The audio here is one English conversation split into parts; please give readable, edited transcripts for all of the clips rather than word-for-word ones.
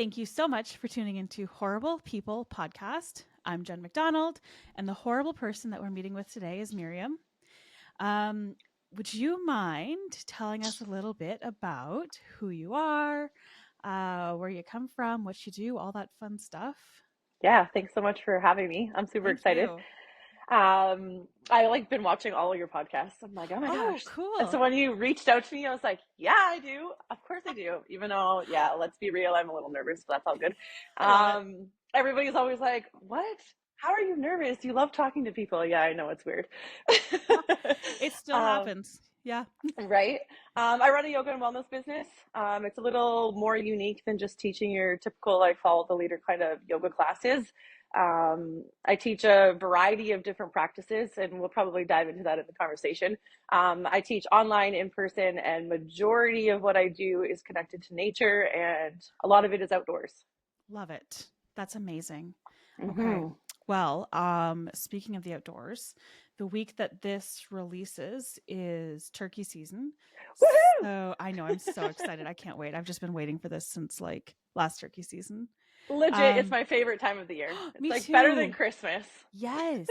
Thank you so much for tuning into Horrible People Podcast. I'm Jenn McDonald, and the horrible person that we're meeting with today is Mariam. Would you mind telling us a little bit about who you are, where you come from, what you do, all that fun stuff? Yeah, thanks so much for having me. I'm super Thank excited. you. I been watching all of your podcasts. I'm like, oh my Oh, gosh. And so cool. when you reached out to me, I was like, yeah, I do. Of course I do. Even though, yeah, let's be real, I'm a little nervous, but that's all good. I love it. Everybody's always like, what? How are you nervous? You love talking to people. Yeah, I know it's weird. It still um, happens. Yeah. right. I run a yoga and wellness business. It's a little more unique than just teaching your typical, like, follow the leader kind of yoga classes. I teach a variety of different practices, and we'll probably dive into that in the conversation. I teach online, in person, and majority of what I do is connected to nature, and a lot of it is outdoors. Love it. That's amazing. Okay. Hmm. Well, speaking of the outdoors, the week that this releases is turkey season. Woohoo! So I know I'm so excited. I can't wait. I've just been waiting for this since like last turkey season. Legit, it's Um, my favorite time of the year. It's Me like better than too. Christmas. Yes.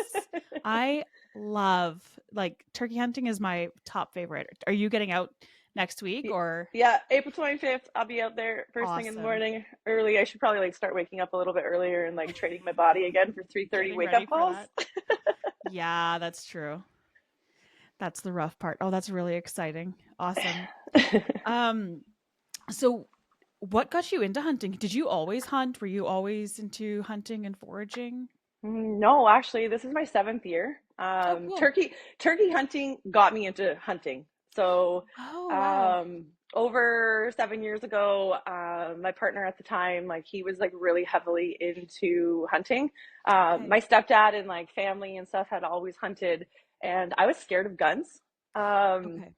I love like turkey hunting is my top favorite. Are you getting out next week Y- or Yeah, April 25th, I'll be out there first thing in the awesome? morning early. I should probably like start waking up a little bit earlier and like training my body again for 3:30 Getting wake ready up for calls. that? Yeah, that's true. That's the rough part. Oh, that's really exciting. Awesome. Um, so what got you into hunting? Did you always hunt? Were you always into hunting and foraging? No, actually, this is my seventh year. Oh, cool. Turkey hunting got me into hunting. So, Oh, wow. um, over 7 years ago, my partner at the time, like he was like really heavily into hunting. Okay. My stepdad and like family and stuff had always hunted, and I was scared of guns. Um, Okay.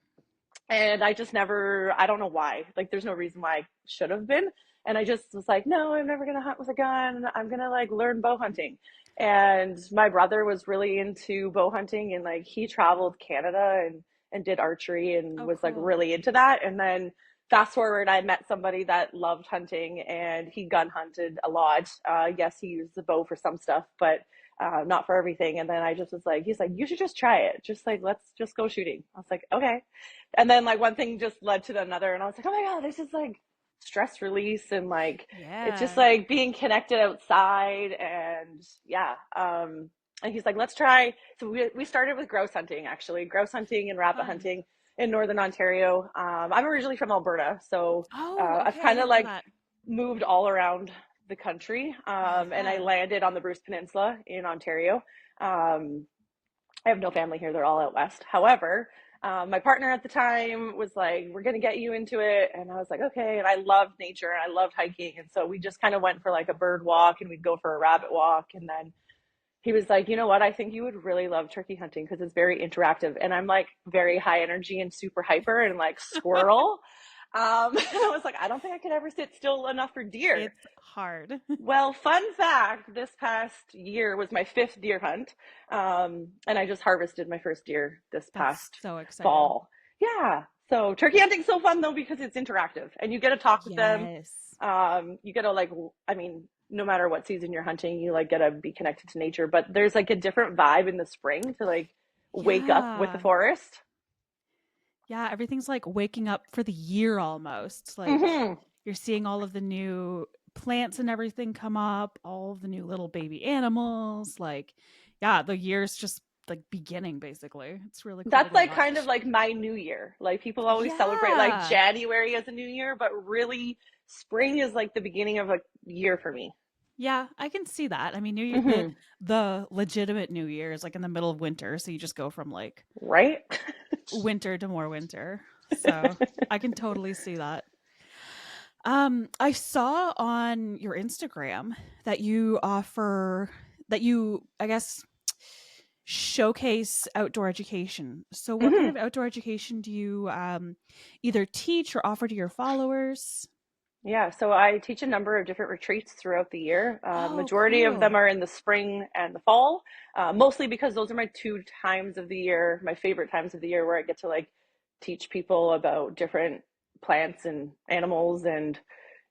and I just never, I don't know why. Like, there's no reason why I should have been. And I just was like, no, I'm never going to hunt with a gun. I'm going to like learn bow hunting. And my brother was really into bow hunting and like he traveled Canada and did archery and Oh, was like cool. really into that. And then fast forward, I met somebody that loved hunting and he gun hunted a lot. Yes, he used the bow for some stuff, but not for everything. And then I just was like, he's like, you should just try it. Just like, let's just go shooting. I was like, okay. And then like one thing just led to another, and I was like, oh my God, this is like stress release and like it's just Yeah. like being connected outside and yeah. And he's like, let's try. So we started with grouse hunting, actually, grouse hunting and rabbit Fun. hunting in northern Ontario. I'm originally from Alberta, so Oh, I've okay. I kind of didn't know like that. moved all around the country, and I Yeah. landed on the Bruce Peninsula in Ontario. Um, I have no family here; they're all out west. However, my partner at the time was like, "We're gonna get you into it," and I was like, "Okay." And I loved nature and I loved hiking, and so we just kind of went for like a bird walk, and we'd go for a rabbit walk, and then he was like, "You know what? I think you would really love turkey hunting because it's very interactive." And I'm like very high energy and super hyper and like squirrel. And I was like, I don't think I could ever sit still enough for deer. It's hard. Well, fun fact, this past year was my fifth deer hunt. And I just harvested my first deer this That's past so exciting. fall. Yeah. So turkey hunting's so fun though because it's interactive and you get to talk with them. Yes. You get to like, I mean, no matter what season you're hunting, you like get to be connected to nature, but there's like a different vibe in the spring to like wake up with the Yeah. forest. Yeah, everything's like waking up for the year almost. Like Hmm. you're seeing all of the new plants and everything come up, all of the new little baby animals. Like, yeah, the year's just like beginning basically. It's really cool That's to like kind of watch. like my new year. Like people always celebrate like Yeah. January as a new year, but really spring is like the beginning of a year for me. Yeah, I can see that. I mean, New Year, Hmm. the legitimate New Year is like in the middle of winter, so you just go from like Right? winter to more winter. So I can totally see that. I saw on your Instagram that you offer that you, I guess, showcase outdoor education. So, what kind Hmm. of outdoor education do you either teach or offer to your followers? Yeah, so I teach a number of different retreats throughout the year. Oh, Majority of them cool. are in the spring and the fall, mostly because those are my two times of the year, my favorite times of the year, where I get to like teach people about different plants and animals, and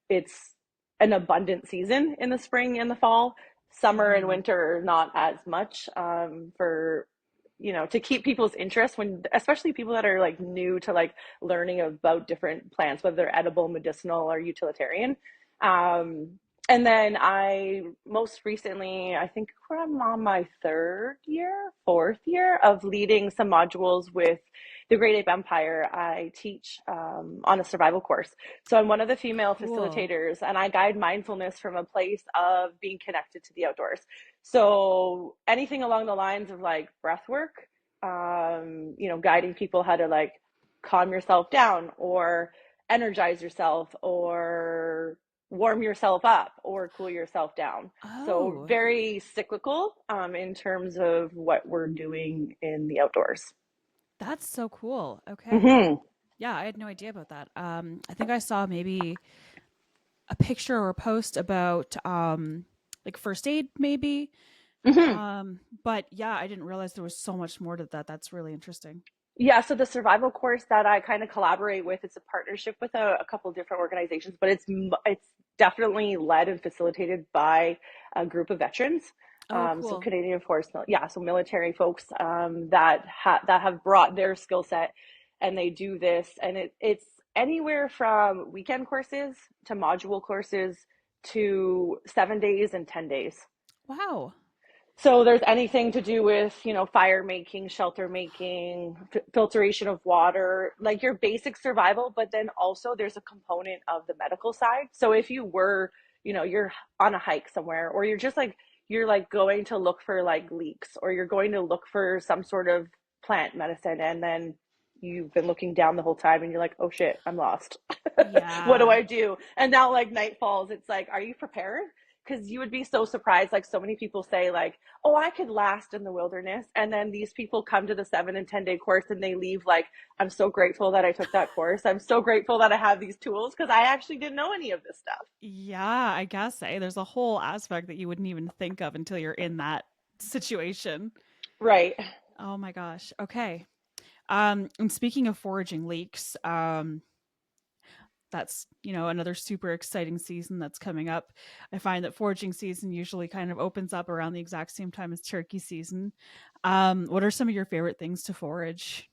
it's an abundant season in the spring and the fall. Summer and Mm. winter, not as much, for, to keep people's interest when, especially people that are like new to like learning about different plants, whether they're edible, medicinal, or utilitarian. Um, and then I most recently, I think I'm on my fourth year of leading some modules with the Great Ape Empire. I teach on a survival course. So I'm one of the female Cool. facilitators, and I guide mindfulness from a place of being connected to the outdoors. So anything along the lines of like breath work, guiding people how to like calm yourself down or energize yourself or warm yourself up or cool yourself down. So Oh, very cyclical in terms of what we're doing in the outdoors. that's so cool. Okay. Mm-hmm. Yeah, I had no idea about that. I think I saw maybe a picture or a post about like first aid maybe. Mm-hmm. But yeah, I didn't realize there was so much more to that. That's really interesting. Yeah, so the survival course that I kind of collaborate with, it's a partnership with a couple of different organizations, but it's definitely led and facilitated by a group of veterans. Oh, So cool. Canadian Force, yeah, so military folks that have brought their skill set, and they do this, and it's anywhere from weekend courses to module courses to 7 days and 10 days. Wow. So there's anything to do with, fire making, shelter making, filtration of water, like your basic survival, but then also there's a component of the medical side. So if you were, you're on a hike somewhere, or you're like going to look for like leaks, or you're going to look for some sort of plant medicine, and then you've been looking down the whole time and you're like, oh shit, I'm lost. What do Yeah. I do? And now like night falls, it's like, are you prepared? Because you would be so surprised. Like so many people say like, oh, I could last in the wilderness. And then these people come to the 7 and 10 day course and they leave like, I'm so grateful that I took that course. I'm so grateful that I have these tools because I actually didn't know any of this stuff. Yeah, I guess there's a whole aspect that you wouldn't even think of until you're in that situation. Right. Oh my gosh. Okay. And speaking of foraging leaks, that's another super exciting season that's coming up. I find that foraging season usually kind of opens up around the exact same time as turkey season. What are some of your favorite things to forage?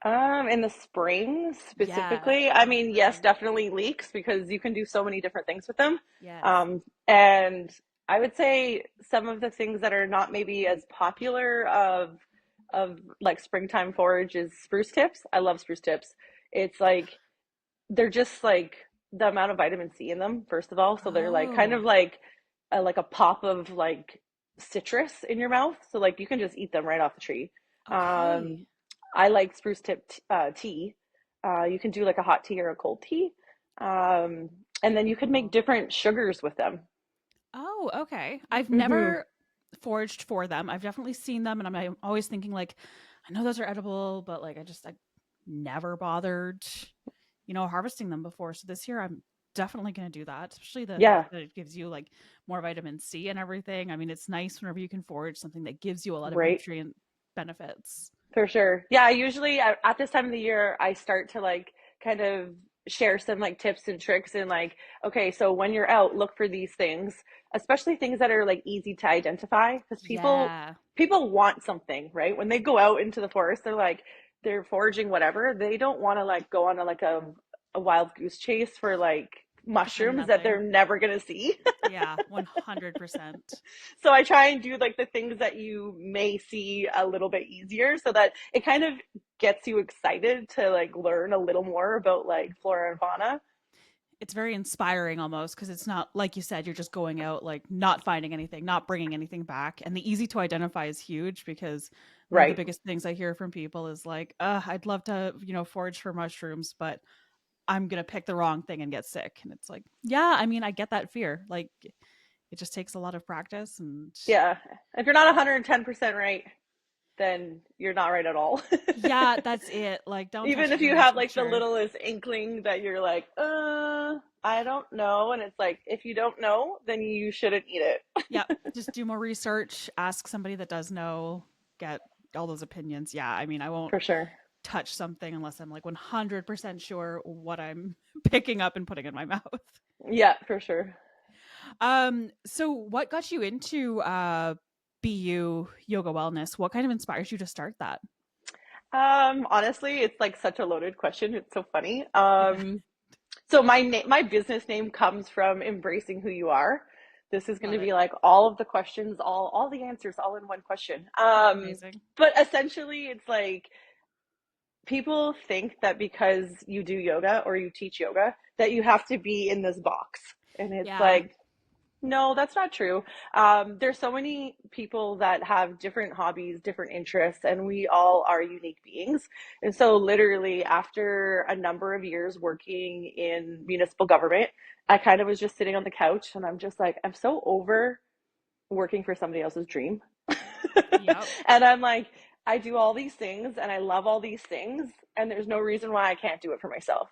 In the spring Yeah, specifically, I in the mean, yes, spring. definitely leeks because you can do so many different things with them. Yes. And I would say some of the things that are not maybe as popular of like springtime forage is spruce tips. I love spruce tips. It's like they're just like the amount of vitamin C in them, first of all. So they're like kind Oh, of like a pop of like citrus in your mouth. So like you can just eat them right off the tree. okay. Um, I like spruce tip tea. You can do like a hot tea or a cold tea. Um, and then you could make Cool. different sugars with them. Oh, okay. I've Mm-hmm. never foraged for them. I've definitely seen them, and I'm always thinking like, I know those are edible, but like I never bothered, harvesting them before. So this year I'm definitely going to do that, especially the Yeah, fact that it gives you like more vitamin C and everything. I mean, it's nice whenever you can forage something that gives you a lot of right. nutrient benefits. For sure. Yeah, I usually at this time of the year I start to like kind of share some like tips and tricks and like, okay, so when you're out, look for these things, especially things that are like easy to identify because Yeah, people want something, right? When they go out into the forest, they're foraging whatever. They don't want to like go on a wild goose chase for like to find mushrooms that they're nothing. never gonna see. Yeah, 100%. So I try and do like the things that you may see a little bit easier so that it kind of gets you excited to like learn a little more about like flora and fauna. It's very inspiring almost because it's not like you said you're just going out like not finding anything, not bringing anything back, and the easy to identify is huge because one of the Right. biggest things I hear from people is like, I'd love to forage for mushrooms, but I'm gonna pick the wrong thing and get sick. And it's like, yeah, I mean, I get that fear. Like it just takes a lot of practice. And Yeah. If you're not 110% right, then you're not right at all. yeah, that's it. Like don't touch Even a if you human have like the structure. littlest inkling that you're like, I don't know. And it's like, if you don't know, then you shouldn't eat it. Yeah, just do more research, ask somebody that does know, get all those opinions. Yeah, I mean, I won't For sure. touch something unless I'm like 100% sure what I'm picking up and putting in my mouth. Yeah, for sure. So what got you into BU yoga wellness? What kind of inspires you to start that? Honestly, it's like such a loaded question. It's so funny. I So my business name comes from embracing who you are. This is going to love it. be like all of the questions, all the answers, all in one question. That's amazing. But essentially, it's like people think that because you do yoga or you teach yoga, that you have to be in this box, and it's Yeah. like no, that's not true. There's so many people that have different hobbies, different interests, and we all are unique beings. And so, literally, after a number of years working in municipal government, I kind of was just sitting on the couch and I'm just like, I'm so over working for somebody else's dream. Yep. And I'm like, I do all these things and I love all these things, and there's no reason why I can't do it for myself.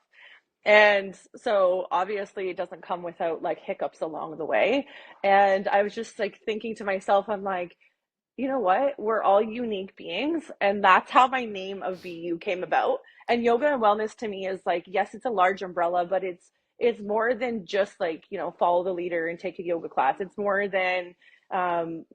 And so obviously it doesn't come without like hiccups along the way. And I was just like thinking to myself, I'm like, you know what? We're all unique beings. And that's how my name of BU came about. And yoga and wellness to me is like, yes, it's a large umbrella, but it's more than just like, follow the leader and take a yoga class. It's more than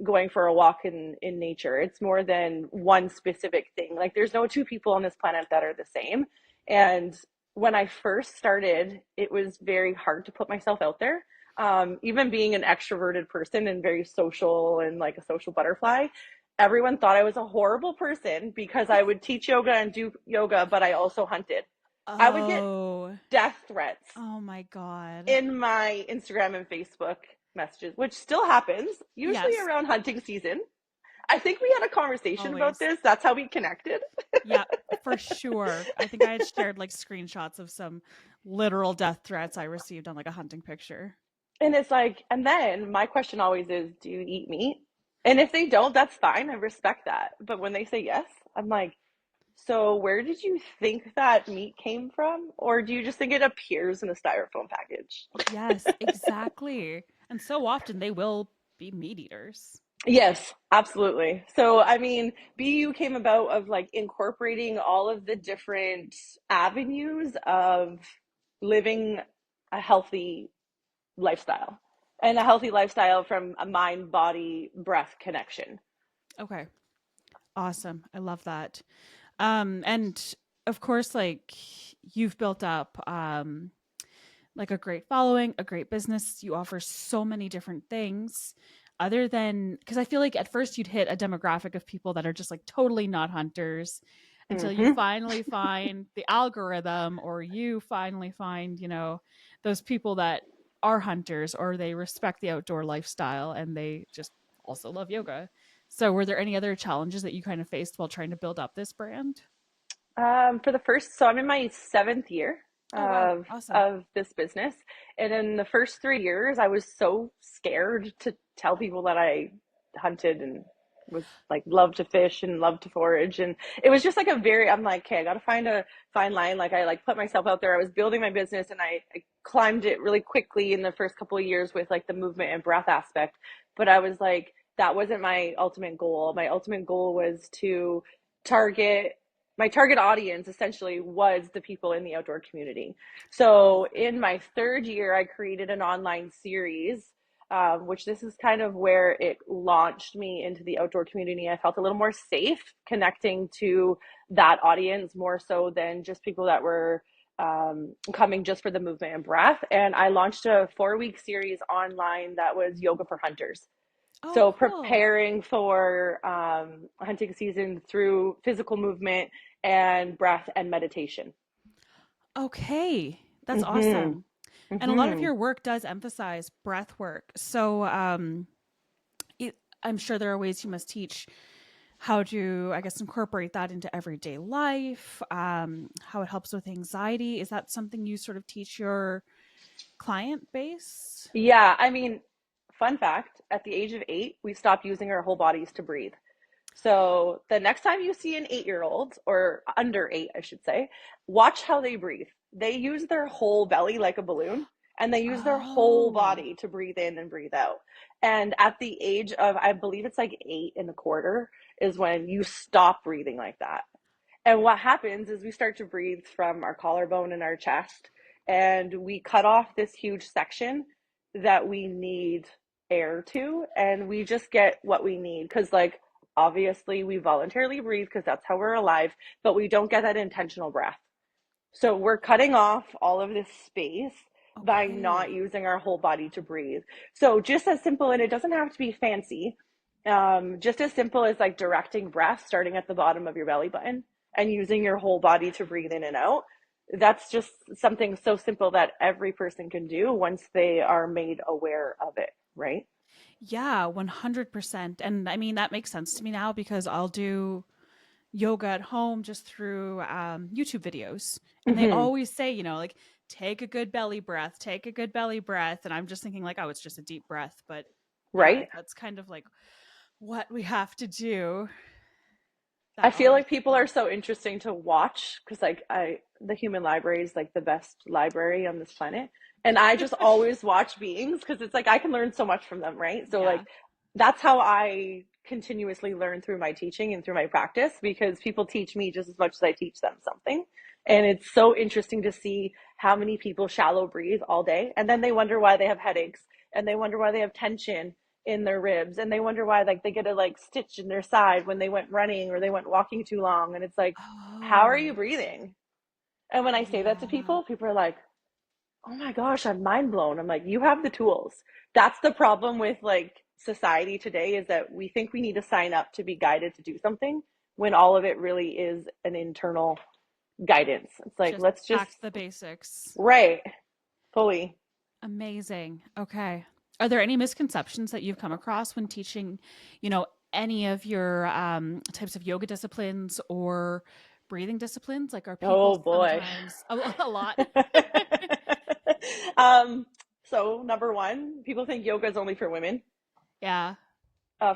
going for a walk in nature. It's more than one specific thing. Like there's no two people on this planet that are the same. And when I first started, it was very hard to put myself out there. Even being an extroverted person and very social and like a social butterfly, everyone thought I was a horrible person because I would teach yoga and do yoga, but I also hunted. I would get Oh. death threats Oh my god. in my Instagram and Facebook messages, which still happens, usually Yes, around hunting season. I think we had a conversation about always. this. That's how we connected. Yeah, for sure. I think I had shared like screenshots of some literal death threats I received on like a hunting picture. And it's like, and then my question always is, do you eat meat? And if they don't, that's fine. I respect that. But when they say yes, I'm like, so where did you think that meat came from? Or do you just think it appears in a styrofoam package? Yes, exactly. And so often they will be meat eaters. Yes, absolutely. So, I mean, BU came about of like incorporating all of the different avenues of living a healthy lifestyle, and a healthy lifestyle from a mind, body, breath connection. Okay. Awesome. I love that. And of course, like you've built up like a great following, a great business. You offer so many different things other than because I feel like at first you'd hit a demographic of people that are just like totally not hunters until you Hmm. finally find the algorithm or you finally find, those people that are hunters or they respect the outdoor lifestyle and they just also love yoga. So were there any other challenges that you kind of faced while trying to build up this brand? For the first, so I'm in my seventh year Oh wow, of awesome. of this business, and in the first 3 years, I was so scared to tell people that I hunted and was like loved to fish and loved to forage, and it was just like a very. I'm like, okay, I got to find a fine line. Like I like put myself out there. I was building my business, and I climbed it really quickly in the first couple of years with like the movement and breath aspect, but I was like, that wasn't my ultimate goal. My ultimate goal was to target my target audience essentially was the people in the outdoor community. So in my third year, I created an online series, which this is kind of where it launched me into the outdoor community. I felt a little more safe connecting to that audience more so than just people that were coming just for the movement and breath. And I launched a 4-week series online that was yoga for hunters. Oh, So cool. preparing for hunting season through physical movement and breath and meditation. Okay, that's Mm-hmm. awesome. And a lot of Mm-hmm. your work does emphasize breath work. So, I'm sure there are ways you must teach how to, I guess, incorporate that into everyday life, how it helps with anxiety. Is that something you sort of teach your client base? Yeah, I mean, fun fact, at the age of 8, we stopped using our whole bodies to breathe. So the next time you see an 8-year-old, or under 8, I should say, watch how they breathe. They use their whole belly like a balloon, and they use their whole Oh, body to breathe in and breathe out. And at the age of, I believe it's like 8 and a quarter, is when you stop breathing like that. And what happens is we start to breathe from our collarbone and our chest, and we cut off this huge section that we need air to, and we just get what we need because, like, obviously we voluntarily breathe because that's how we're alive, but we don't get that intentional breath. So we're cutting off all of this space by not Okay. using our whole body to breathe. So just as simple, and it doesn't have to be fancy, just as simple as like directing breath, starting at the bottom of your belly button and using your whole body to breathe in and out. That's just something so simple that every person can do once they are made aware of it, right? Yeah, 100%. And I mean, that makes sense to me now because I'll do yoga at home just through YouTube videos. And they Mm-hmm. always say, like, take a good belly breath, take a good belly breath. And I'm just thinking, like, oh, it's just a deep breath. But yeah, Right? that's kind of like what we have to do. I That feel always like people makes are so interesting to watch because, like, the human library is like the best library on this planet, and I just sense. always watch beings because it's like I can learn so much from them, right? So like Yeah. that's how I continuously learn through my teaching and through my practice because people teach me just as much as I teach them something, and it's so interesting to see how many people shallow breathe all day, and then they wonder why they have headaches, and they wonder why they have tension in their ribs, and they wonder why like they get a like stitch in their side when they went running or they went walking too long, and it's like, how are you Oh, breathing? And when I say that to yeah. people are like, oh my gosh, I'm mind blown. I'm like, you have the tools. That's the problem with like society today, is that we think we need to sign up to be guided to do something when all of it really is an internal guidance. It's like, Just let's just, back to the basics. right, fully. Amazing. Okay. Are there any misconceptions that you've come across when teaching, you know, any of your types of yoga disciplines or breathing disciplines? Like, are people Oh boy. sometimes a lot? um, so number one, people think yoga is only for women. Yeah.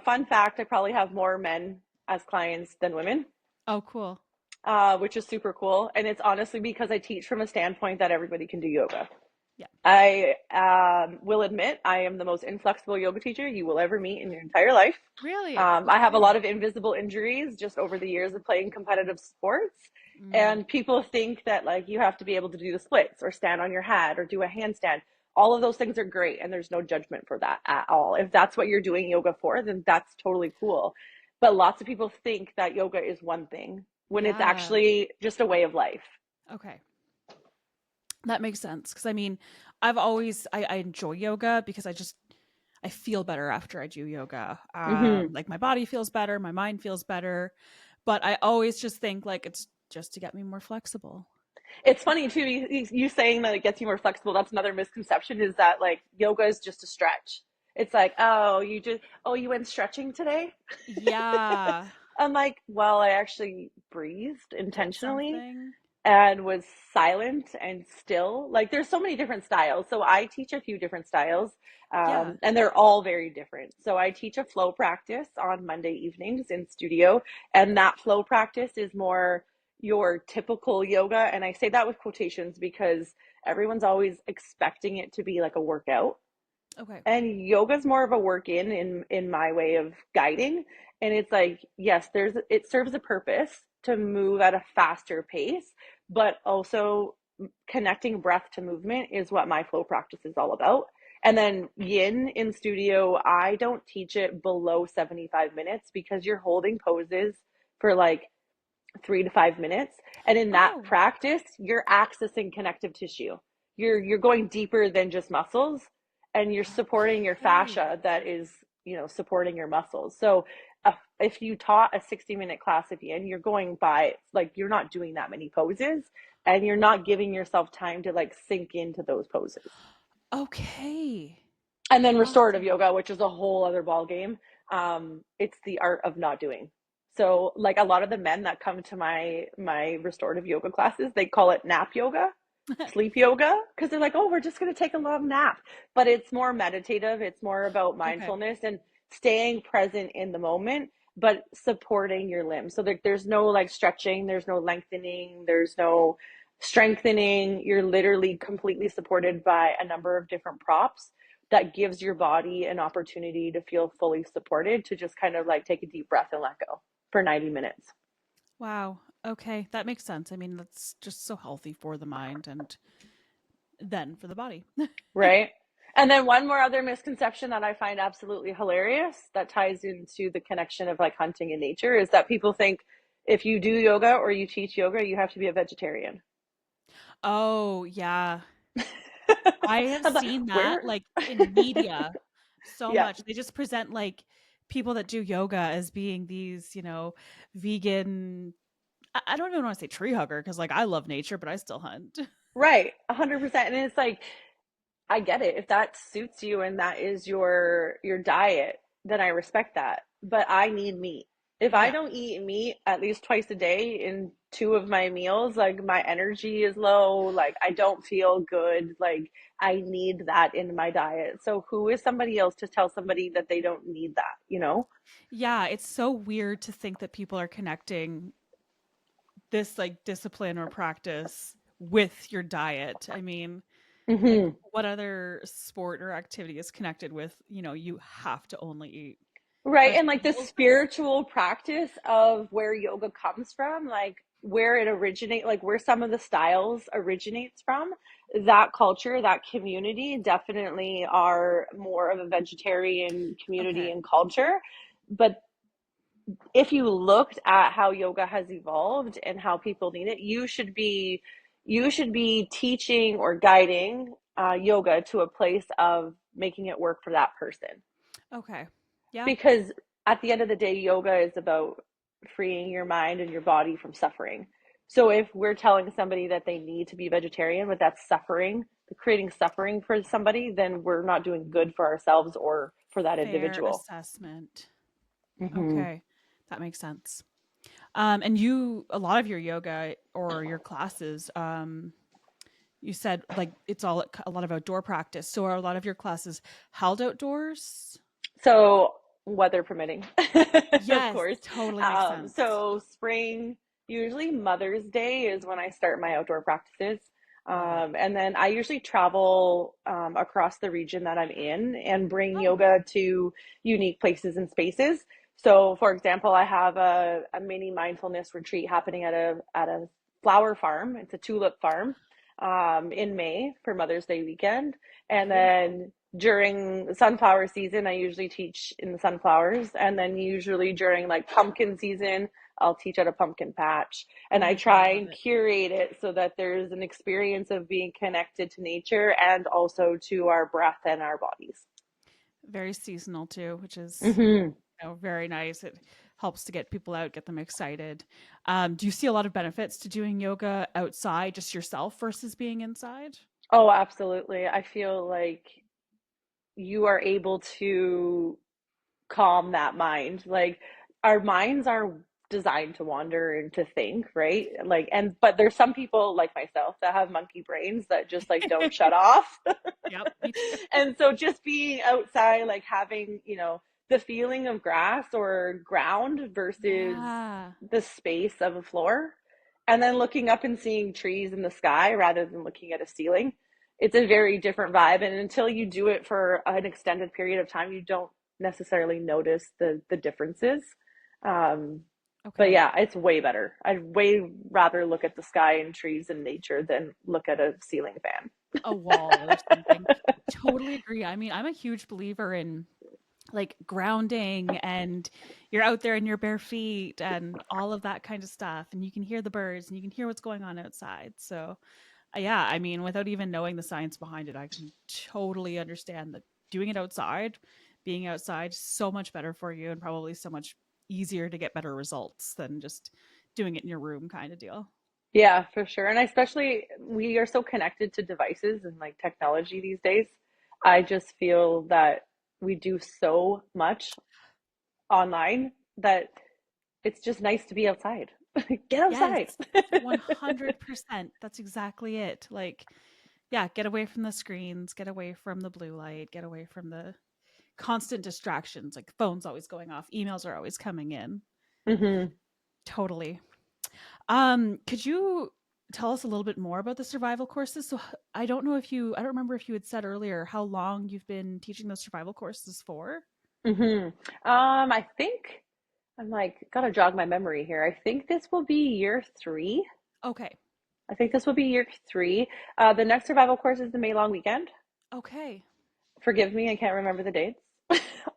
Fun fact, I probably have more men as clients than women, Oh, cool. which is super cool. And it's honestly because I teach from a standpoint that everybody can do yoga. Yeah. I will admit I am the most inflexible yoga teacher you will ever meet in your entire life. Really? I have a lot Okay. of invisible injuries just over the years of playing competitive sports. Mm. And people think that like you have to be able to do the splits or stand on your head or do a handstand. All of those things are great, and there's no judgment for that at all. If that's what you're doing yoga for, then that's totally cool. But lots of people think that yoga is one thing when it's Yeah. actually just a way of life. Okay. That makes sense. Because I mean, I enjoy yoga because I feel better after I do yoga. Mm-hmm. Like my body feels better, my mind feels better, but I always just think like it's just to get me more flexible. It's funny too, you saying that it gets you more flexible. That's another misconception, is that like yoga is just a stretch. It's like, oh, you went stretching today? Yeah, I'm like, well, I actually breathed did intentionally something. and was silent and still. Like, there's so many different styles. So I teach a few different styles, Yeah. and they're all very different. So I teach a flow practice on Monday evenings in studio, and that flow practice is more your typical yoga. And I say that with quotations because everyone's always expecting it to be like a workout, Okay. and yoga's more of a work in my way of guiding. And it's like, yes, it serves a purpose to move at a faster pace, but also connecting breath to movement is what my flow practice is all about. And then yin in studio, I don't teach it below 75 minutes because you're holding poses for like 3 to 5 minutes. And in that Oh, practice, you're accessing connective tissue. You're going deeper than just muscles, and you're supporting your okay. fascia that is, supporting your muscles. So if you taught a 60-minute class at the end, you're going by like you're not doing that many poses, and you're not giving yourself time to like sink into those poses. Okay. And then restorative Awesome. yoga, which is a whole other ball game. It's the art of not doing. So like a lot of the men that come to my restorative yoga classes, they call it nap yoga, sleep yoga, because they're like, oh, we're just going to take a long nap. But it's more meditative. It's more about Okay. mindfulness and staying present in the moment, but supporting your limbs. So there's no like stretching, there's no lengthening, there's no strengthening. You're literally completely supported by a number of different props that gives your body an opportunity to feel fully supported, to just kind of like take a deep breath and let go for 90 minutes. Wow. Okay, that makes sense. I mean, that's just so healthy for the mind and then for the body. Right. And then one more other misconception that I find absolutely hilarious that ties into the connection of like hunting and nature is that people think if you do yoga or you teach yoga, you have to be a vegetarian. Oh, yeah. I have I'm like, seen that where? like in media so Yeah. much. They just present like people that do yoga as being these, vegan. I don't even want to say tree hugger because like I love nature, but I still hunt. Right. 100%. And it's like, I get it. If that suits you and that is your diet, then I respect that. But I need meat. If I Yeah. don't eat meat at least twice a day in two of my meals, like my energy is low, like I don't feel good, like I need that in my diet. So who is somebody else to tell somebody that they don't need that, you know? Yeah, it's so weird to think that people are connecting this like discipline or practice with your diet. I mean, like Hmm. what other sport or activity is connected with, you have to only eat Right. And like the vegetables? spiritual practice of where yoga comes from, like where it originate, like where some of the styles originates from, that culture, that community definitely are more of a vegetarian community Okay. and culture. But if you looked at how yoga has evolved and how people need it, you should be teaching or guiding yoga to a place of making it work for that person, Okay. Yeah. because at the end of the day, yoga is about freeing your mind and your body from suffering. So if we're telling somebody that they need to be vegetarian, but that's suffering, creating suffering for somebody, then we're not doing good for ourselves or for that Fair individual. assessment. Hmm. Okay. That makes sense. And a lot of your yoga or your classes, you said like it's all a lot of outdoor practice. So are a lot of your classes held outdoors? So, weather permitting, of Yes, course. totally makes sense. So spring, usually Mother's Day is when I start my outdoor practices. Love it. And then I usually travel across the region that I'm in and bring Oh, yoga to unique places and spaces. So, for example, I have a mini mindfulness retreat happening at a flower farm. It's a tulip farm in May for Mother's Day weekend. And beautiful. then during sunflower season, I usually teach in the sunflowers. And then usually during like pumpkin season, I'll teach at a pumpkin patch. Oh And I my God, try love and it. curate it so that there's an experience of being connected to nature and also to our breath and our bodies. Very seasonal too, which is Hmm. very nice. It helps to get people out, get them excited. Do you see a lot of benefits to doing yoga outside, just yourself versus being inside? Oh, absolutely. I feel like you are able to calm that mind. Like our minds are designed to wander and to think, right? Like, and but there's some people like myself that have monkey brains that just like don't shut off. Yep, me too. And so just being outside, like having, the feeling of grass or ground versus Yeah. the space of a floor, and then looking up and seeing trees in the sky rather than looking at a ceiling. It's a very different vibe. And until you do it for an extended period of time, you don't necessarily notice the differences. Um, but Okay. yeah, it's way better. I'd way rather look at the sky and trees and nature than look at a ceiling fan. A wall or something. Totally agree. I mean, I'm a huge believer in like grounding and you're out there in your bare feet and all of that kind of stuff and you can hear the birds and you can hear what's going on outside. So, yeah, I mean, without even knowing the science behind it, I can totally understand that doing it outside, being outside, so much better for you and probably so much easier to get better results than just doing it in your room kind of deal. Yeah, for sure. And especially we are so connected to devices and like technology these days. I just feel that we do so much online that it's just nice to be outside. Get Yes, outside. 100%. That's exactly it. Like, yeah, get away from the screens, get away from the blue light, get away from the constant distractions. Like, phone's always going off, emails are always coming in. Hmm. Totally. Could you tell us a little bit more about the survival courses? So I don't remember if you had said earlier how long you've been teaching those survival courses for. Hmm. I think I'm like gotta jog my memory here. I think this will be year three. Okay. I think this will be year three. The next survival course is the May long weekend. Okay. Forgive me, I can't remember the dates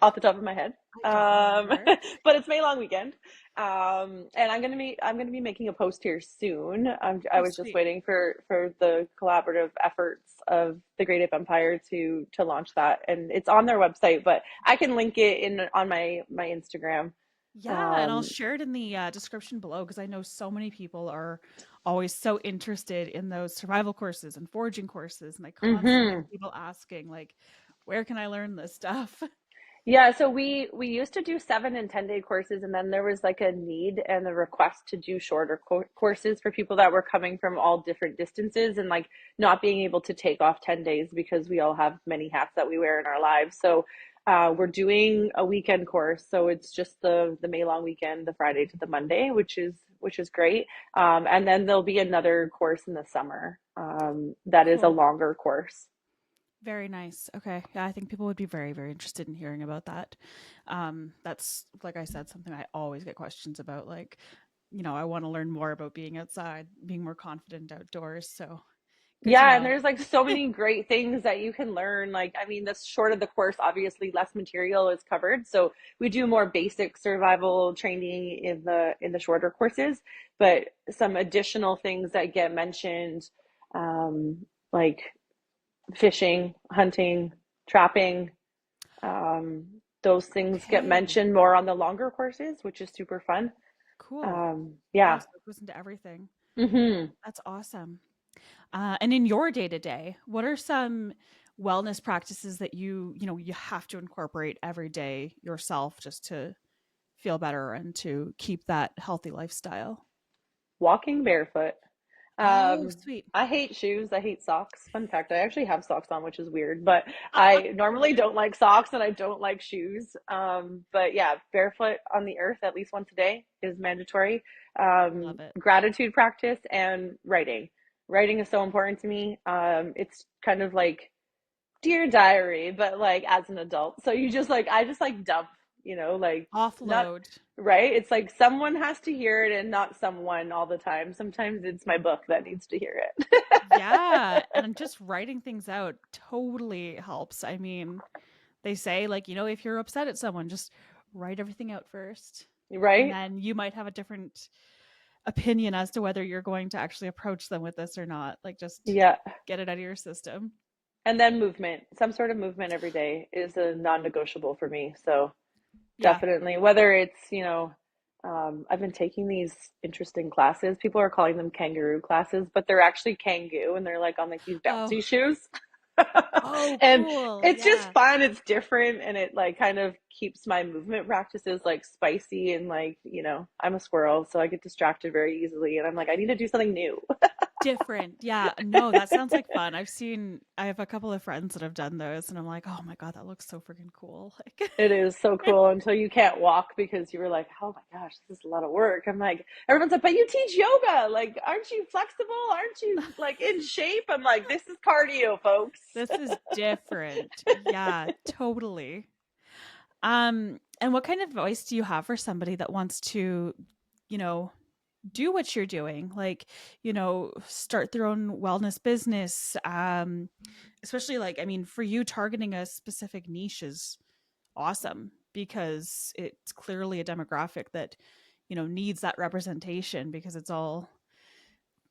off the top of my head. I don't remember. But it's May long weekend. And I'm gonna be making a post here soon. I Oh, was just sweet. waiting for the collaborative efforts of the Great Ape Empire to launch that, and it's on their website. But I can link it in on my Instagram. Yeah, and I'll Um, share it in the description below because I know so many people are always so interested in those survival courses and foraging courses, and I constantly mhm. have people asking, like, where can I learn this stuff? Yeah, so we used to do 7 and 10 day courses, and then there was like a need and a request to do shorter courses for people that were coming from all different distances and like not being able to take off 10 days because we all have many hats that we wear in our lives. So we're doing a weekend course, so it's just the May long weekend, the Friday to the Monday, which is great. And then there'll be another course in the summer that is a Cool. longer course. Very nice. Okay. Yeah, I think people would be very, very interested in hearing about that. That's, like I said, something I always get questions about. Like, I want to learn more about being outside, being more confident outdoors. So good to Yeah, and know. there's like so many great things that you can learn. Like, I mean, the shorter the course, obviously less material is covered. So we do more basic survival training in the shorter courses, but some additional things that get mentioned, like fishing, hunting, trapping, um, those things get Okay. mentioned more on the longer courses, which is super fun. Cool. Wow. Yeah. So it goes into everything. Hmm. That's awesome. And in your day to day, what are some wellness practices that you have to incorporate every day yourself just to feel better and to keep that healthy lifestyle? Walking barefoot. Oh, Um, sweet. I hate shoes. I hate socks. Fun fact, I actually have socks on, which is weird, but I normally don't like socks and I don't like shoes. But yeah, barefoot on the earth at least once a day is mandatory. Love it. Gratitude practice and writing. Writing is so important to me. It's kind of like Dear Diary, but like as an adult. So you just like, I just like dump, like not Offload. right. It's like someone has to hear it and not someone all the time. Sometimes it's my book that needs to hear Yeah, it. and just writing things out totally helps. I mean, they say like, if you're upset at someone, just write everything out first. And Right? then you might have a different opinion as to whether you're going to actually approach them with this or not. Like just Yeah. get it out of your system. And then movement. Some sort of movement every day is a non-negotiable for me. So Yeah. definitely, whether it's, I've been taking these interesting classes. People are calling them kangaroo classes, but they're actually Kangoo and they're like on like these Oh, bouncy shoes. oh, And cool. it's just Yeah. fun, it's different, and it like kind of keeps my movement practices like spicy and like, I'm a squirrel, so I get distracted very easily and I'm like, I need to do something new. Different. Yeah. No, that sounds like fun. I have a couple of friends that have done those and I'm like, oh my God, that looks so freaking cool. Like, It is so cool until you can't walk because you were like, oh my gosh, this is a lot of work. I'm like, everyone's like, but you teach yoga. Like, aren't you flexible? Aren't you like in shape? I'm like, this is cardio, folks. this is different. Yeah, totally. And what kind of advice do you have for somebody that wants to, you know, do what you're doing? Like, start their own wellness business. Especially like, I mean, for you targeting a specific niche is awesome because it's clearly a demographic that, needs that representation because it's all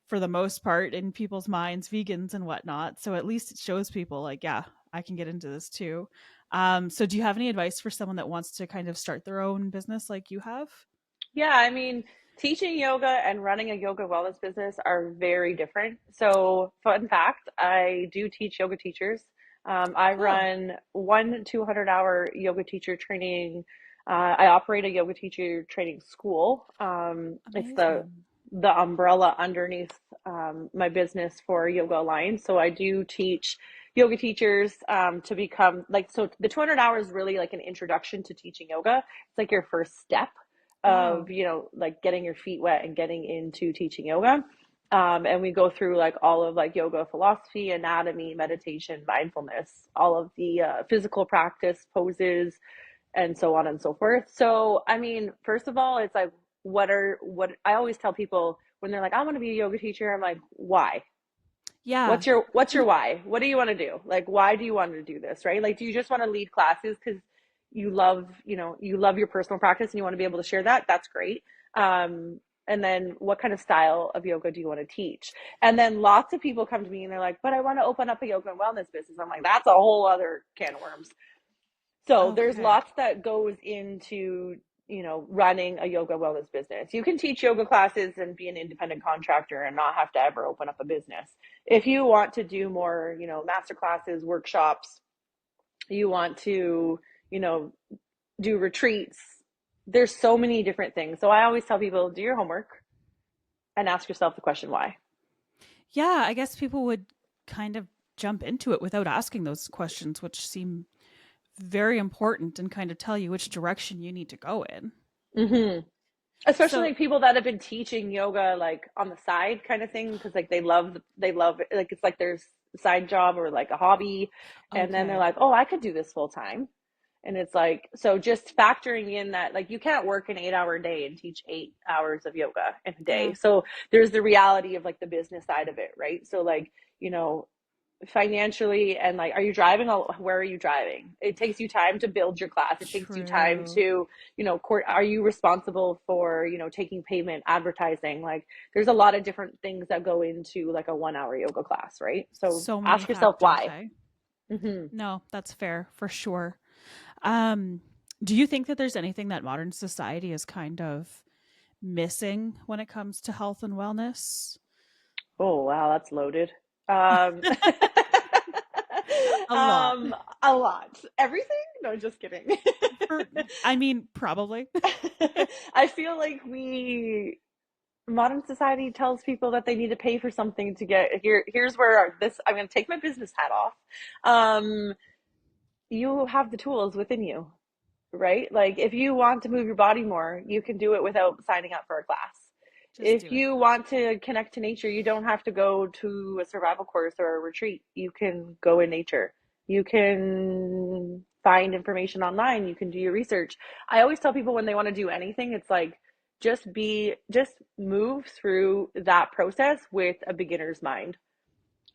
for the most part in people's minds vegans and whatnot, so at least it shows people like, yeah, I can get into this too. So do you have any advice for someone that wants to kind of start their own business like you have? Yeah, I mean, teaching yoga and running a yoga wellness business are very different. So, fun fact, I do teach yoga teachers. I Cool. run one 200-hour yoga teacher training. I operate a yoga teacher training school. It's the Amazing. the umbrella underneath my business for Yoga Alliance. So I do teach yoga teachers to become like, so the 200 hours is really like an introduction to teaching yoga. It's like your first step of, Wow. like getting your feet wet and getting into teaching yoga. And we go through like all of like yoga philosophy, anatomy, meditation, mindfulness, all of the physical practice, poses, and so on and so forth. So, I mean, first of all, it's like, what I always tell people when they're like, I want to be a yoga teacher, I'm like, why? Yeah. What's your why? What do you want to do? Like, why do you want to do this, right? Like, do you just want to lead classes because you love your personal practice and you want to be able to share that? That's great. Um, and then what kind of style of yoga do you want to teach? And then lots of people come to me and they're like, but I want to open up a yoga and wellness business. I'm like, that's a whole other can of worms. So there's Okay. lots that goes into, running a yoga wellness business. You can teach yoga classes and be an independent contractor and not have to ever open up a business. If you want to do more, master classes, workshops, you want to, you know, do retreats, there's so many different things. So I always tell people, do your homework and ask yourself the question why. Yeah, I guess people would kind of jump into it without asking those questions, which seem very important and kind of tell you which direction you need to go in. Mm-hmm. Especially So, like people that have been teaching yoga like on the side kind of thing because like they love it. Like it's like their side job or like a hobby, and then they're okay. like, oh, I could do this full time. And it's like, so just factoring in that like you can't work an 8 hour day and teach 8 hours of yoga in a day. Yeah, So there's the reality of like the business side of it, right? So like, financially, and like, are you driving? Where are you driving? It takes you time to build your class. It takes you time true. to, are you responsible for, taking payment, advertising? Like there's a lot of different things that go into like a 1 hour yoga class, right? So So many ask yourself factors, why. hey? Mm-hmm. No, that's fair for sure. Um, do you think that there's anything that modern society is kind of missing when it comes to health and wellness? Oh, wow, that's loaded. Um, A lot. a lot. Everything? No, just kidding. For, I mean, probably. I feel like modern society tells people that they need to pay for something to get here. Here's where I'm going to take my business hat off. Um, you have the tools within you, right? Like if you want to move your body more, you can do it without signing up for a class. Just If do it. you want to connect to nature, you don't have to go to a survival course or a retreat. You can go in nature. You can find information online. You can do your research. I always tell people when they want to do anything, it's like just move through that process with a beginner's mind.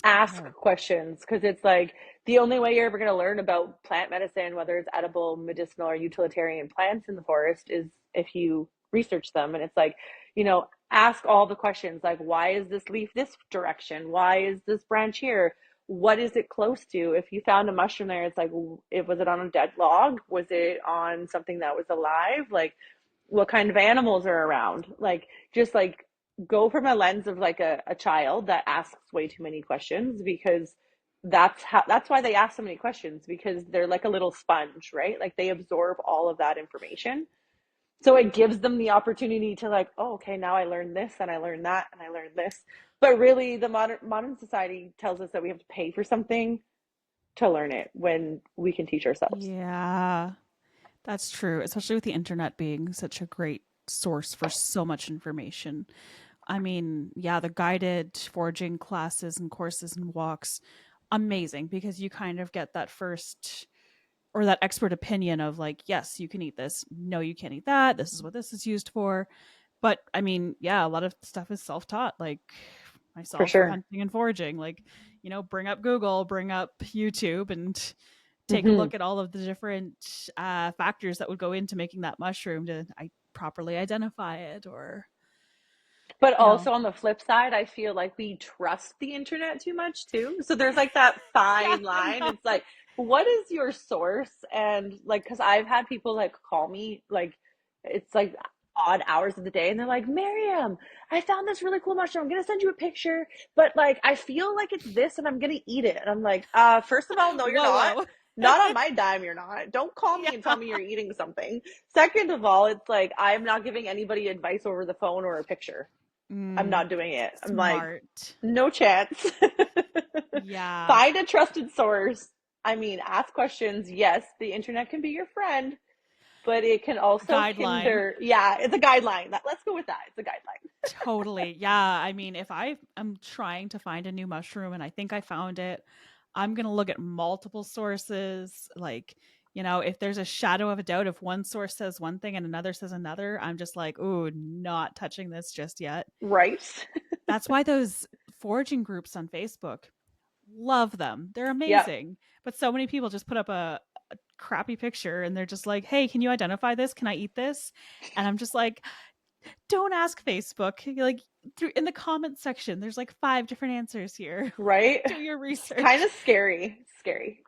Ask Okay. questions because it's like the only way you're ever going to learn about plant medicine, whether it's edible, medicinal, or utilitarian plants in the forest, is if you research them. And it's like, ask all the questions like, why is this leaf this direction? Why is this branch here? What is it close to? If you found a mushroom there, it's like, was it on a dead log? Was it on something that was alive? Like, what kind of animals are around? Like, just like go from a lens of like a child that asks way too many questions because that's why they ask so many questions because they're like a little sponge, right? Like they absorb all of that information. So it gives them the opportunity to like, oh, okay, now I learned this and I learned that and I learned this. But really the modern society tells us that we have to pay for something to learn it when we can teach ourselves. Yeah, that's true, especially with the internet being such a great source for so much information. I mean, yeah, the guided foraging classes and courses and walks, amazing because you kind of get that first or that expert opinion of like, yes, you can eat this. No, you can't eat that. This is what this is used for. But I mean, yeah, a lot of stuff is self taught, like For myself for sure. hunting and foraging. Like, bring up Google, bring up YouTube, and take a Hmm. look at all of the different factors that would go into making that mushroom to properly identify it or, But you know, also on the flip side, I feel like we trust the internet too much too. So there's like that yeah, fine I line. know. It's like, what is your source? And like, because I've had people like call me, like, it's like odd hours of the day, and they're like, Mariam, I found this really cool mushroom. I'm gonna send you a picture, but like, I feel like it's this, and I'm gonna eat it. And I'm like, first of all, no, you're Whoa, not. whoa. Not on my dime, you're not. Don't call me and tell Yeah. me you're eating something. Second of all, it's like I'm not giving anybody advice over the phone or a picture. I'm Mm, not doing it. I'm like, smart. no chance. Yeah. Find a trusted source. I mean, ask questions. Yes, the internet can be your friend, but it can also Guideline. hinder. Yeah, it's a guideline. Let's go with that. It's a guideline. Totally. Yeah. I mean, if I am trying to find a new mushroom and I think I found it, I'm going to look at multiple sources. Like, if there's a shadow of a doubt, if one source says one thing and another says another, I'm just like, ooh, not touching this just yet. Right? That's why those foraging groups on Facebook. Love them. They're Yep. amazing. But so many people just put up a crappy picture and they're just like, hey, can you identify this? Can I eat this? And I'm just like, don't ask Facebook. Like through in the comment section, there's like 5 different answers here. Right? Do your It's kind research. of scary. Scary.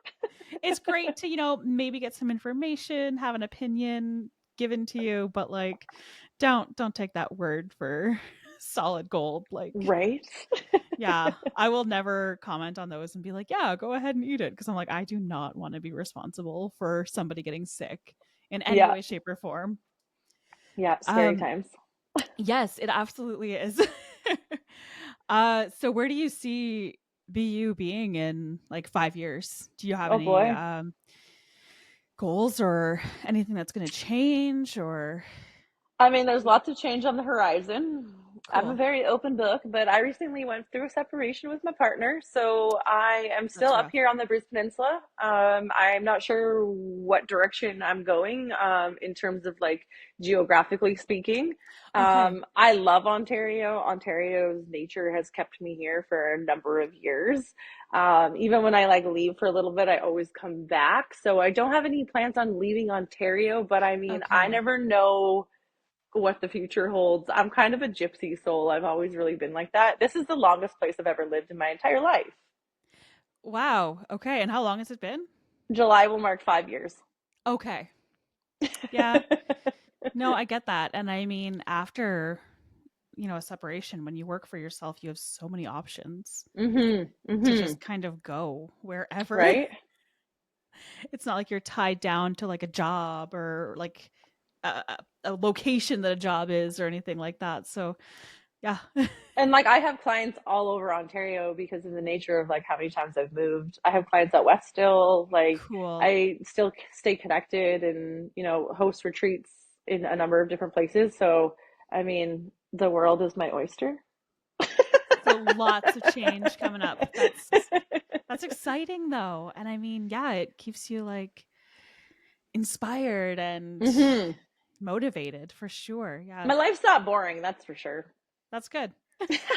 It's great to, maybe get some information, have an opinion given to you, but like don't take that word for solid gold. Like, Right? yeah, I will never comment on those and be like, yeah, go ahead and eat it. Cause I'm like, I do not want to be responsible for somebody getting sick in any Yeah. way, shape, or form. Yeah. Scary Um, times. yes, it absolutely is. So where do you see BU being in like 5 years? Do you have Oh any boy. goals or anything that's going to change or I mean, there's lots of change on the horizon. I'm a cool? very open book, but I recently went through a separation with my partner, so I am still That's up rough. here on the Bruce Peninsula. I'm not sure what direction I'm going in terms of like geographically speaking. Okay. I love Ontario. Ontario's nature has kept me here for a number of years. Even when I like leave for a little bit, I always come back. So I don't have any plans on leaving Ontario, but I mean, I Okay. never know what the future holds. I'm kind of a gypsy soul. I've always really been like that. This is the longest place I've ever lived in my entire life. Wow. Okay. And how long has it been? July will mark 5 years. Okay. Yeah. No, I get that. And I mean, after, a separation, when you work for yourself, you have so many options Mm-hmm. to Mm-hmm. just kind of go wherever. Right? It's not like you're tied down to like a job or like a location that a job is or anything like that. So, yeah. And like I have clients all over Ontario because of the nature of like how many times I've moved. I have clients out west still. Like Cool. I still stay connected and, host retreats in a number of different places. So, I mean, the world is my oyster. So lots of change coming up. That's exciting though. And I mean, yeah, it keeps you like inspired and Hmm. motivated for sure. Yeah. My life's not boring, that's for sure. That's good.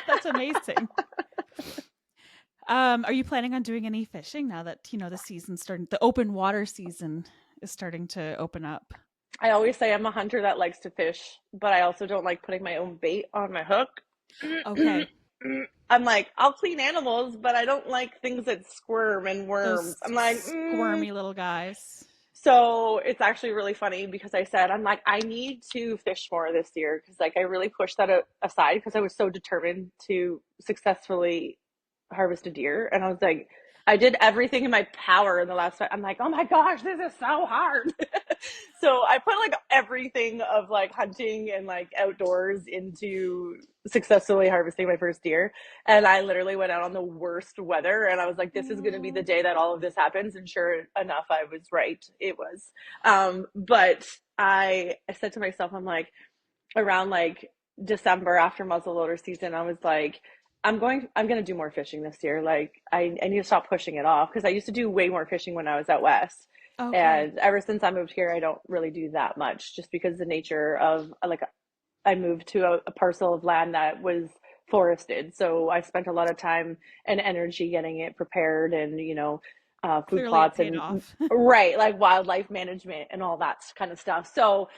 That's amazing. Are you planning on doing any fishing now that, the season's starting, the open water season is starting to open up? I always say I'm a hunter that likes to fish, but I also don't like putting my own bait on my hook. Okay. I'm like, I'll clean animals, but I don't like things that squirm and worms. Those I'm like, squirmy little guys. So it's actually really funny because I said, I'm like, I need to fish more this year because like I really pushed that aside because I was so determined to successfully harvest a deer. And I was like, I did everything in my power in the last fight. I'm like, oh my gosh, this is so hard. So I put like everything of like hunting and like outdoors into successfully harvesting my first deer. And I literally went out on the worst weather and I was like, this is going to be the Oh, day that all of this happens. And sure enough, I was right. It was. But I said to myself, I'm like, around like December after muzzleloader season, I was like, I'm going to do more fishing this year. Like I need to stop pushing it off because I used to do way more fishing when I was out west. okay. And ever since I moved here, I don't really do that much just because the nature of like I moved to a parcel of land that was forested. So I spent a lot of time and energy getting it prepared and, food Clearly it plots paid and off. right, like wildlife management and all that kind of stuff. So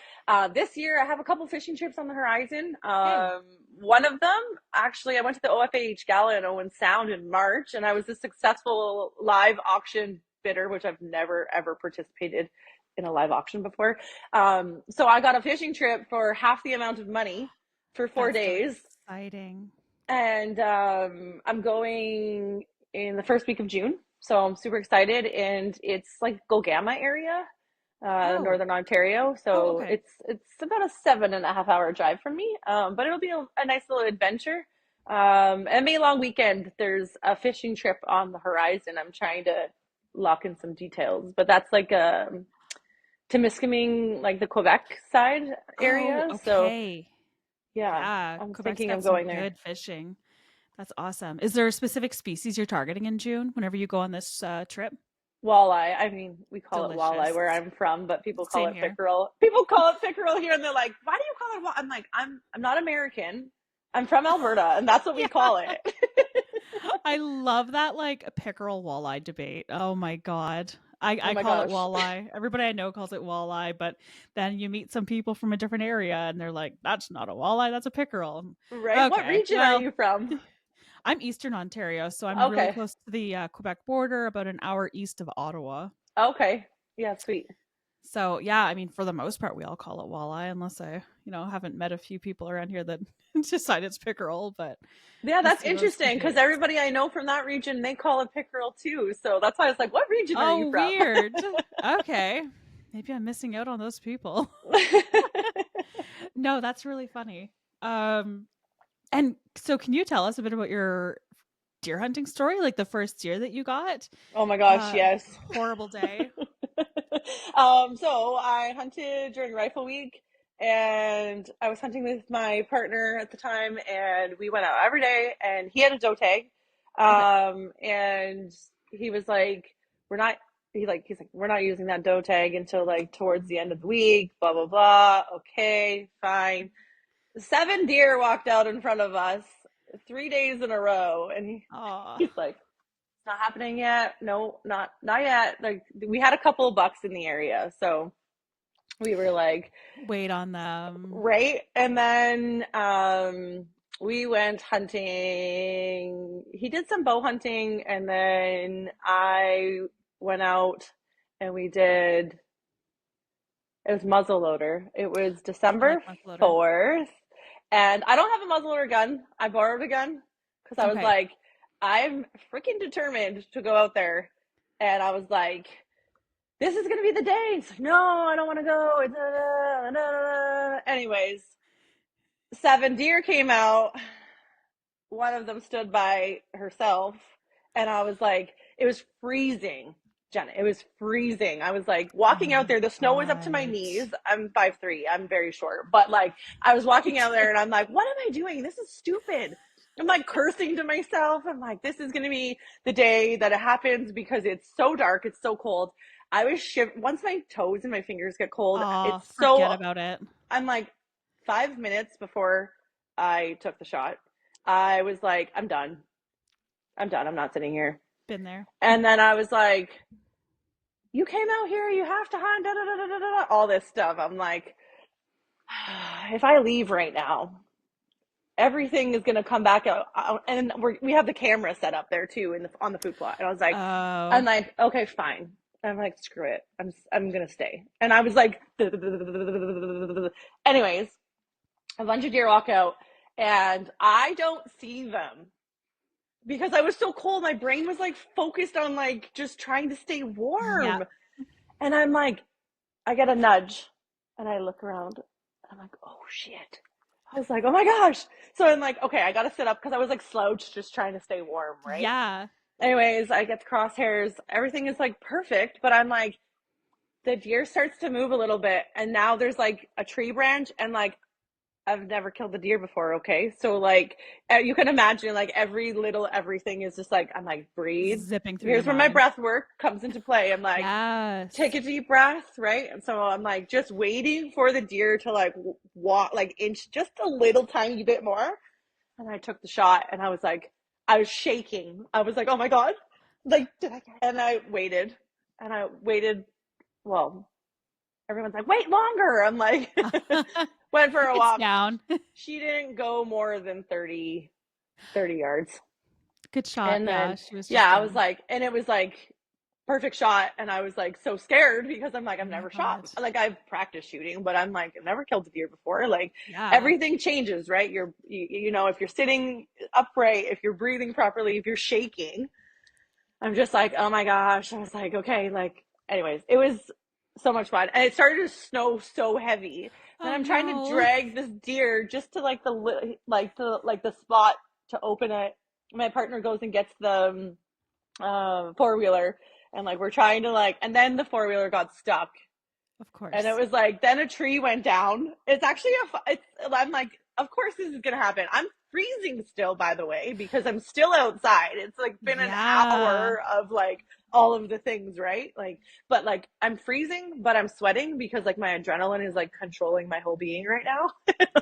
this year I have a couple fishing trips on the horizon. Hey. One of them, actually, I went to the OFAH Gala in Owen Sound in March and I was a successful live auction bidder, which I've never ever participated in a live auction before. So I got a fishing trip for half the amount of money for four That's so days. exciting. And I'm going in the first week of June. So I'm super excited. And it's like Gulgama area, Oh. Northern Ontario. Oh, So okay. it's about a 7.5 hour drive from me. But it'll be a nice little adventure. And May long weekend, there's a fishing trip on the horizon. I'm trying to lock in some details, but that's like Timiskaming, like the Quebec side Oh, area. So okay. yeah, Yeah, I'm Quebec's thinking of got some going there. good fishing. That's awesome. Is there a specific species you're targeting in June whenever you go on this trip? Walleye. I mean, we call it walleye Delicious. where I'm from, but people call Same it here. pickerel. People call it pickerel here, and they're like, "Why do you call it walleye?" I'm like, I'm not American. I'm from Alberta, and that's what we Yeah. call it. I love that like pickerel walleye debate. Oh my god. Oh I my call it gosh. walleye. Everybody I know calls it walleye, but then you meet some people from a different area and they're like, that's not a walleye, that's a pickerel. Right? What Okay. region are Well, you from? I'm Eastern Ontario, so I'm really Okay. close to the Quebec border, about an hour east of Ottawa. Okay. Yeah, sweet. So yeah, I mean, for the most part, we all call it walleye, unless I, haven't met a few people around here that decide it's pickerel. But Yeah, I that's see those interesting because debates. everybody I know from that region, they call it pickerel too. So that's why I was like, what region are you Oh, from? weird. Okay, maybe I'm missing out on those people. No, that's really funny. Um, and so, can you tell us a bit about your deer hunting story? Like the first deer that you got? Oh my gosh, yes. Horrible day. So I hunted during rifle week and I was hunting with my partner at the time and we went out every day and he had a doe tag. Okay. And he was like, we're not, he's like, we're not using that doe tag until like towards the end of the week, blah, blah, blah. Okay, fine. 7 deer walked out in front of us 3 days in a row. And Oh, he's like, not happening yet. No, not yet. Like we had a couple of bucks in the area, so we were like, wait on them. right. And then we went hunting. He did some bow hunting, and then I went out and we did. It was muzzleloader. It was I like December muzzleloader. 4th, and I don't have a muzzleloader gun. I borrowed a gun because I was Okay. like, I'm freaking determined to go out there. And I was like, this is going to be the day. It's like, no, I don't want to go. Anyways, 7 deer came out. One of them stood by herself. And I was like, it was freezing. Jenna, it was freezing. I was like Oh walking out my there. The snow was up to my god. knees. I'm 5'3". I'm very short. But like I was walking out there and I'm like, what am I doing? This is stupid. I'm like cursing to myself. I'm like, this is going to be the day that it happens because it's so dark. It's so cold. I was once my toes and my fingers get cold. Oh, It's forget so, about it. I'm like 5 minutes before I took the shot. I was like, I'm done. I'm done. I'm not sitting here. Been there. And then I was like, you came out here, you have to hunt, da, da, da, da, da, all this stuff. I'm like, if I leave right now, everything is going to come back out. And we have the camera set up there too on the food plot. And I was like, Oh, I'm like, okay, fine. I'm like, screw it. I'm going to stay. And I was like, anyways, a bunch of deer walk out and I don't see them because I was so cold. My brain was like focused on like just trying to stay yeah. warm. And I'm like, I get a nudge and I look around. I'm like, oh shit. I was like, oh my gosh. So I'm like, okay, I got to sit up because I was like slouched just trying to stay warm, right? Yeah. Anyways, I get the crosshairs. Everything is like perfect, but I'm like, the deer starts to move a little bit and now there's like a tree branch and like I've never killed a deer before, okay? So like you can imagine like every little everything is just like I'm like breathe. Zipping through your Here's where my mind. breath work comes into play. I'm like Yes. take a deep breath, right? And so I'm like just waiting for the deer to like walk like inch just a little tiny bit more. And I took the shot and I was like I was shaking. I was like, "Oh my god." Like did I get it? And I waited. And I waited well, everyone's like, "Wait longer." I'm like went for a It's walk. down. She didn't go more than 30 yards. Good shot. And Yeah, then, she was yeah, just I was down. like, and it was like perfect shot. And I was like so scared because I'm like, Oh I've my never shot. god. Like I've practiced shooting, but I'm like, I've never killed a deer before. Like Yeah. everything changes, right? You know, if you're sitting upright, if you're breathing properly, if you're shaking, I'm just like, oh my gosh. I was like, okay, like, anyways, it was so much fun. And it started to snow so heavy. And Oh I'm trying to no. drag this deer just to like the spot to open it. My partner goes and gets the four-wheeler and like we're trying to like and then the four-wheeler got stuck Of and it course. was like then a tree went down. It's actually it's I'm like of course this is gonna happen. I'm freezing still by the way because I'm still outside. It's like been an Yeah. hour of like all of the things, right? Like but like I'm freezing but I'm sweating because like my adrenaline is like controlling my whole being right now.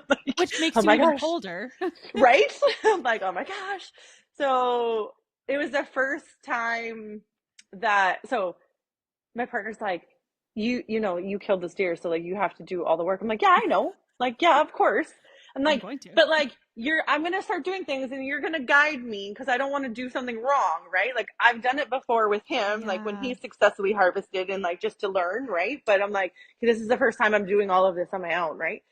Like, Which makes oh you my even gosh, colder. right? I'm like oh my gosh. So it was the first time that, so my partner's like, you killed this deer, so like you have to do all the work. I'm like, yeah, I know. Like, yeah, of course. I'm I'm like, going to. but like I'm gonna start doing things and you're gonna guide me because I don't want to do something wrong, right? Like I've done it before with him, like when Yeah. he successfully harvested and like just to learn, right? But I'm like, this is the first time I'm doing all of this on my own, right?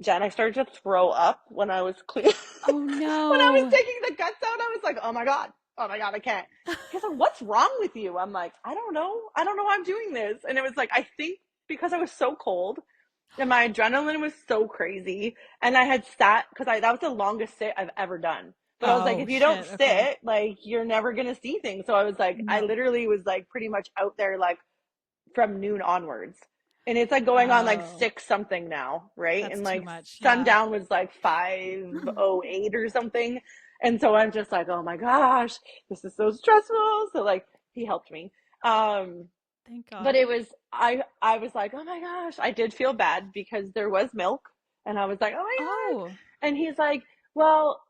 Jen, I started to throw up when I was clean. Oh When I was no. taking the guts out, I was like, oh my God, I can't. He's like, what's wrong with you? I'm like, I don't know why I'm doing this. And it was like, I think because I was so cold and my adrenaline was so crazy, and I had sat because I that was the longest sit I've ever done. But I was like, Oh if you don't shit. Okay. sit, like you're never gonna see things. So I was like, I No. literally was like pretty much out there like from noon onwards. And it's like going on like Oh, 6 something now, right? that's And too like much. Yeah. sundown was like 5:08 or something. And so I'm just like, oh my gosh, this is so stressful. So like he helped me. Um, Thank but God. it was I was like, oh my gosh, I did feel bad because there was milk, and I was like, oh my Oh, God. And he's like, well,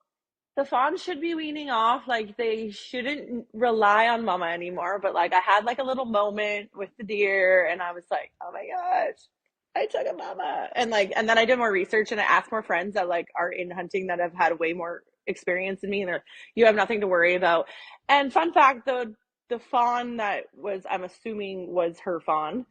the fawns should be weaning off. Like they shouldn't rely on mama anymore. But like I had like a little moment with the deer, and I was like, oh my gosh, I took a mama. And like, and then I did more research and I asked more friends that like are in hunting that have had way more experience than me, and they're, you have nothing to worry about. And fun fact, the fawn that was, I'm assuming was her fawn,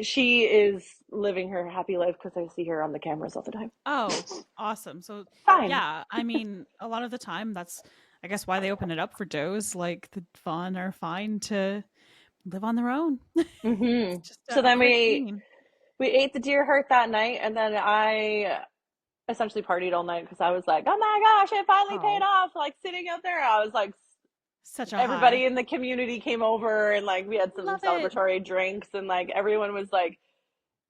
she is living her happy life because I see her on the cameras all the time. oh, awesome. So, Fine. yeah, I mean, a lot of the time, that's, I guess, why they open it up for does. Like, the fawn are fine to live on their own. It's Mm-hmm. just So a then quick wean. we ate the deer heart that night, and then I essentially partied all night because I was like, oh my gosh, it finally paid Oh, off. Like sitting out there, I was like, such a high. everybody in the community came over, and like we had some Love it. celebratory drinks, and like everyone was like,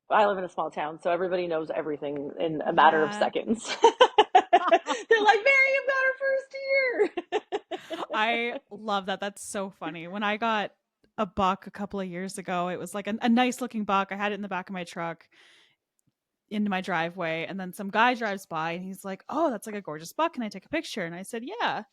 I live in a small town, so everybody knows everything in a matter of Yeah. seconds. They're like, Mariam got her first deer. I love that. That's so funny. When I got a buck a couple of years ago, it was like a nice looking buck. I had it in the back of my truck into my driveway, and then some guy drives by and he's like, "Oh, that's like a gorgeous buck. Can I take a picture?" And I said, "Yeah."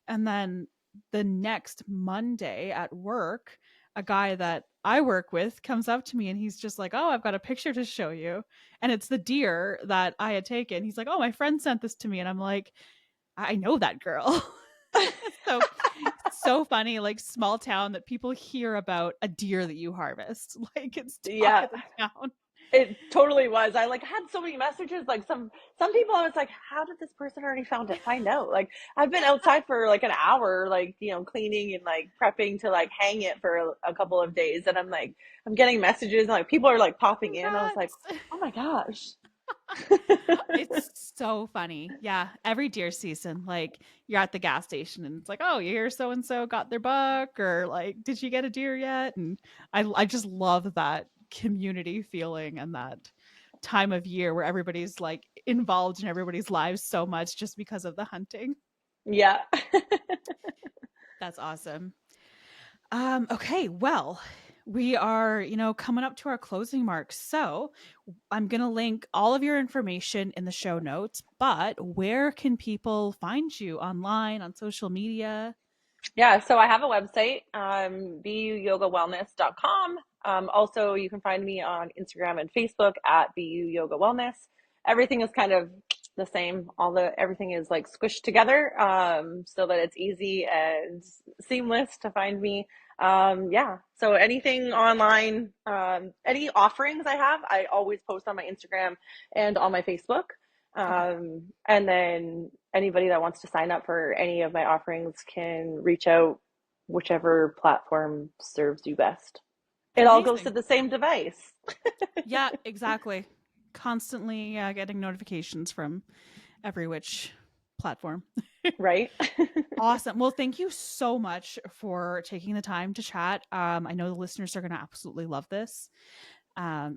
And then the next Monday at work, a guy that I work with comes up to me and he's just like, "Oh, I've got a picture to show you." And it's the deer that I had taken. He's like, "Oh, my friend sent this to me." And I'm like, "I know that girl." So it's so funny, like small town that people hear about a deer that you harvest. Like it's talk Yeah, of the town. it totally was. I like had so many messages. Like some people, I was like, how did this person already find out? Like I've been outside for like an hour, like cleaning and like prepping to like hang it for a couple of days, and I'm like, I'm getting messages, and like people are like popping in. I was like, Congrats. oh my gosh. It's so funny. Yeah. Every deer season, like you're at the gas station and it's like, oh, you hear so and so got their buck, or like, did you get a deer yet? And I just love that community feeling and that time of year where everybody's like involved in everybody's lives so much just because of the hunting. Yeah. That's awesome. Okay, well, we are, coming up to our closing marks. So I'm going to link all of your information in the show notes, but where can people find you online, on social media? Yeah, so I have a website, buyogawellness.com. Also, you can find me on Instagram and Facebook at BU Yoga Wellness. Everything is kind of the same. Everything is like squished together, so that it's easy and seamless to find me. Yeah, so anything online, any offerings I have, I always post on my Instagram and on my Facebook. Okay, And then anybody that wants to sign up for any of my offerings can reach out whichever platform serves you best. It all goes to amazing. the same device, Yeah, exactly. Constantly getting notifications from every which platform. right? Awesome. Well, thank you so much for taking the time to chat. I know the listeners are going to absolutely love this.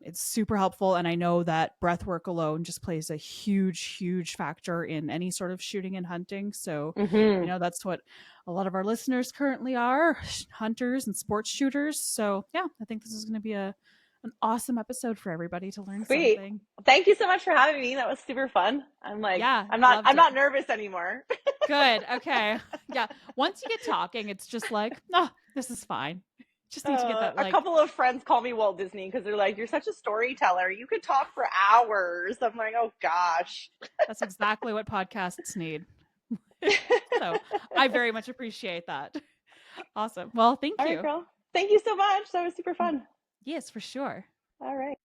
It's super helpful. And I know that breath work alone just plays a huge, huge factor in any sort of shooting and hunting. So I Hmm. know that's what a lot of our listeners currently are, hunters and sports shooters. So yeah, I think this is going to be an awesome episode for everybody to learn Sweet. something. Thank you so much for having me. That was super fun. I'm like, Yeah, I'm loved it. not nervous anymore. Good. Okay. Yeah. Once you get talking, it's just like, oh, this is fine. Just need to get that A like, couple of friends call me Walt Disney because they're like, "You're such a storyteller. You could talk for hours." I'm like, "Oh gosh." that's exactly what podcasts need. So I very much appreciate that. Awesome. Well, thank All right, you. girl. Thank you so much. That was super fun. Yes, for sure. All right.